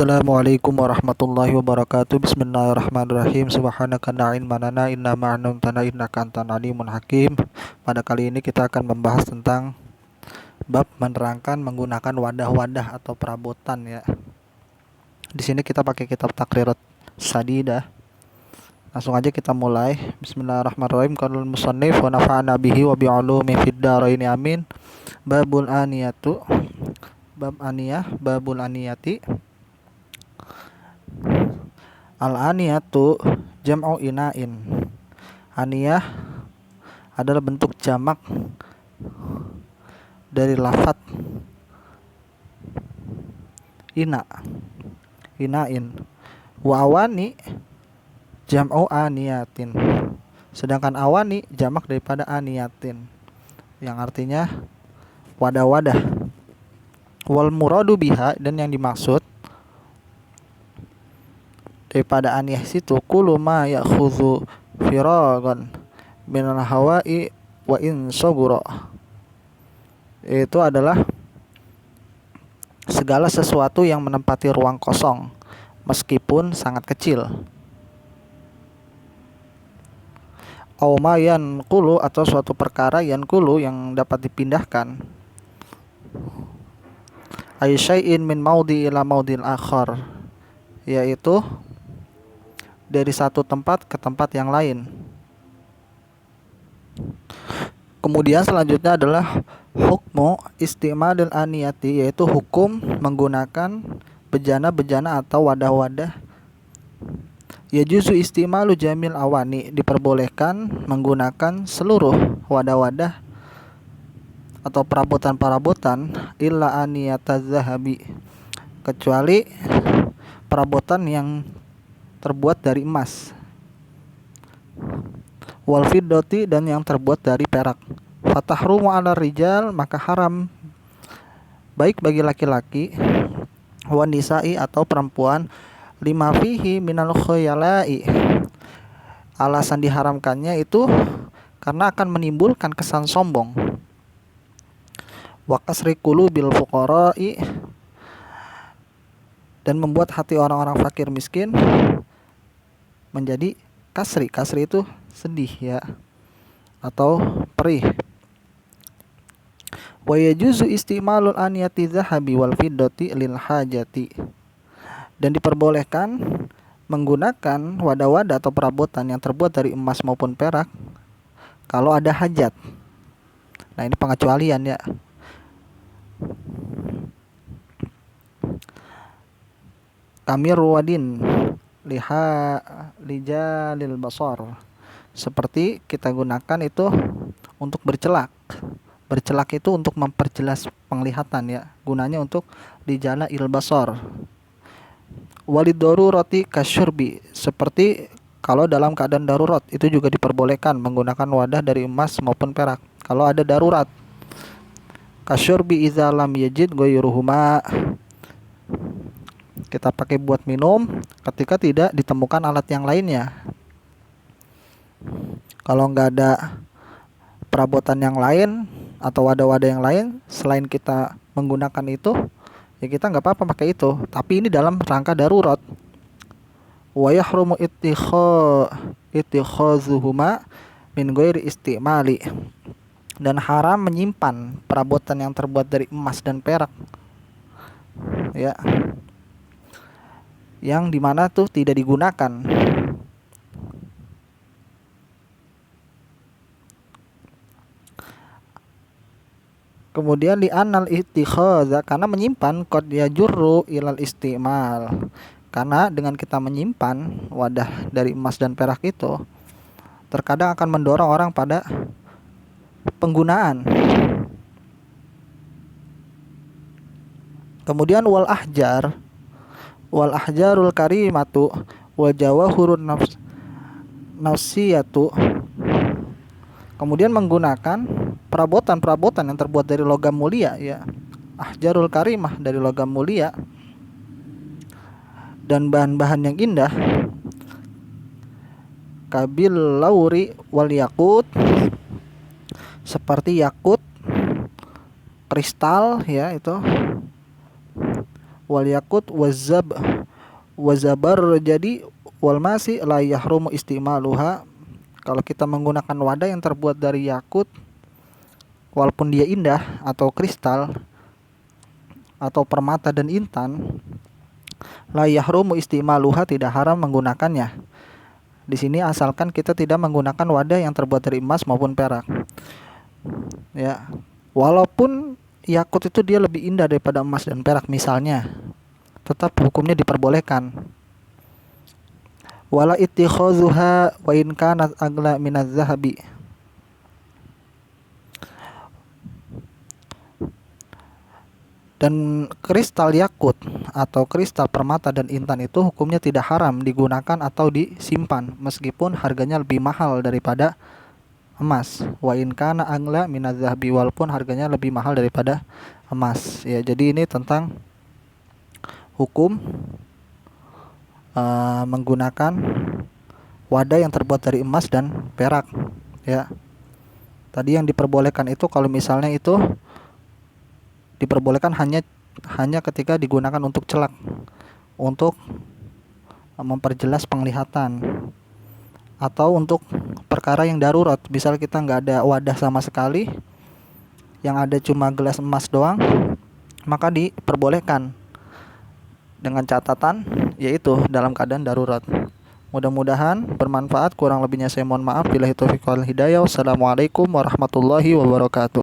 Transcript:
Assalamualaikum warahmatullahi wabarakatuh. Bismillahirrahmanirrahim. Subhanaka la ilma lana illa ma 'allamtana innaka antal alimul hakim. Pada kali ini kita akan membahas tentang bab menerangkan menggunakan wadah-wadah atau perabotan ya. Di sini kita pakai kitab Taqrirat Sadidah. Langsung aja kita mulai. Bismillahirrahmanirrahim. Qalul musannif wa nafa'ana bihi wa bi'ulumi fid dharain amin. Babul aniyatu. Bab aniyah, babul aniyati. Al-aniyatu jam'u ina'in. Aniyah adalah bentuk jamak dari lafaz ina, ina'in. Wa awani jam'u aniyatin. Sedangkan awani jamak daripada aniyatin, yang artinya wadah-wadah. Wal muradu biha, dan yang dimaksud daripada aniyah situ kullu ma ya'khudhu firagan minal hawa'i wa in sagura, itu adalah segala sesuatu yang menempati ruang kosong meskipun sangat kecil. Aw ma yanqulu, atau suatu perkara yanqulu yang dapat dipindahkan. Ay syai'in min maudi ila maudil akhar, yaitu dari satu tempat ke tempat yang lain. Kemudian selanjutnya adalah hukmu isti'malil aniyati, yaitu hukum menggunakan bejana-bejana atau wadah-wadah. Yajuzu isti'malu jamil awani, diperbolehkan menggunakan seluruh wadah-wadah atau perabotan-perabotan, illa aniyataz zahabi, kecuali perabotan yang terbuat dari emas, wal fiddati, dan yang terbuat dari perak. Fatahrumu 'ala rijal, maka haram baik bagi laki-laki, wan nisa'i, atau perempuan, lima fihi minal khuyala'i, alasan diharamkannya itu karena akan menimbulkan kesan sombong. Wa kasri qulubil fuqara'i, dan membuat hati orang-orang fakir miskin menjadi kasri. Kasri itu sedih ya, atau perih. Wa yajuzu istimalul aniyati zahabi wal fiddati lil hajati, dan diperbolehkan menggunakan wadah-wadah atau perabotan yang terbuat dari emas maupun perak kalau ada hajat. Nah, ini pengecualian ya. Kamir wadin lijalil basar, seperti kita gunakan itu untuk bercelak. Bercelak itu untuk memperjelas penglihatan ya, gunanya untuk lijala il basar. Walid darurati kasyurbi, seperti kalau dalam keadaan darurat itu juga diperbolehkan menggunakan wadah dari emas maupun perak kalau ada darurat. Kasyurbi idza lam yajid ghayruhuma, kita pakai buat minum ketika tidak ditemukan alat yang lainnya. Kalau nggak ada perabotan yang lain atau wadah-wadah yang lain selain kita menggunakan itu, ya kita nggak apa-apa pakai itu. Tapi ini dalam rangka darurat. Wa yahrumu ittikhazuhuma min ghairi istimali, dan haram menyimpan perabotan yang terbuat dari emas dan perak ya, yang dimana tuh tidak digunakan. Kemudian li anal ittikhadza, karena menyimpan, qad yajurru ilal istimal, karena dengan kita menyimpan wadah dari emas dan perak itu terkadang akan mendorong orang pada penggunaan. Kemudian wal ahjarul karimatu wal jawahurun nafsiyatu, kemudian menggunakan perabotan-perabotan yang terbuat dari logam mulia ya, ahjarul karimah dari logam mulia, dan bahan-bahan yang indah, kabil lauri wal yakut, seperti yakut, kristal ya itu, wal yakut wazabar jadi wal masih la yahrumu istimaluha. Kalau kita menggunakan wadah yang terbuat dari yakut, walaupun dia indah atau kristal atau permata dan intan, la yahrumu istimaluha, tidak haram menggunakannya. Di sini asalkan kita tidak menggunakan wadah yang terbuat dari emas maupun perak. Ya, walaupun yakut itu dia lebih indah daripada emas dan perak misalnya, tetap hukumnya diperbolehkan. Wala ittikhazuha wa in kanat agla minaz zahabi. Dan kristal yakut atau kristal permata dan intan itu hukumnya tidak haram digunakan atau disimpan meskipun harganya lebih mahal daripada emas. Wa in kana agla minaz zahabi, walaupun harganya lebih mahal daripada emas. Ya, jadi ini tentang hukum menggunakan wadah yang terbuat dari emas dan perak. Ya, tadi yang diperbolehkan itu kalau misalnya itu diperbolehkan hanya ketika digunakan untuk celak, untuk memperjelas penglihatan, atau untuk perkara yang darurat. Misal kita nggak ada wadah sama sekali, yang ada cuma gelas emas doang, maka diperbolehkan dengan catatan yaitu dalam keadaan darurat. Mudah-mudahan bermanfaat. Kurang lebihnya saya mohon maaf. Billahi taufiq wal hidayah. Wassalamualaikum warahmatullahi wabarakatuh.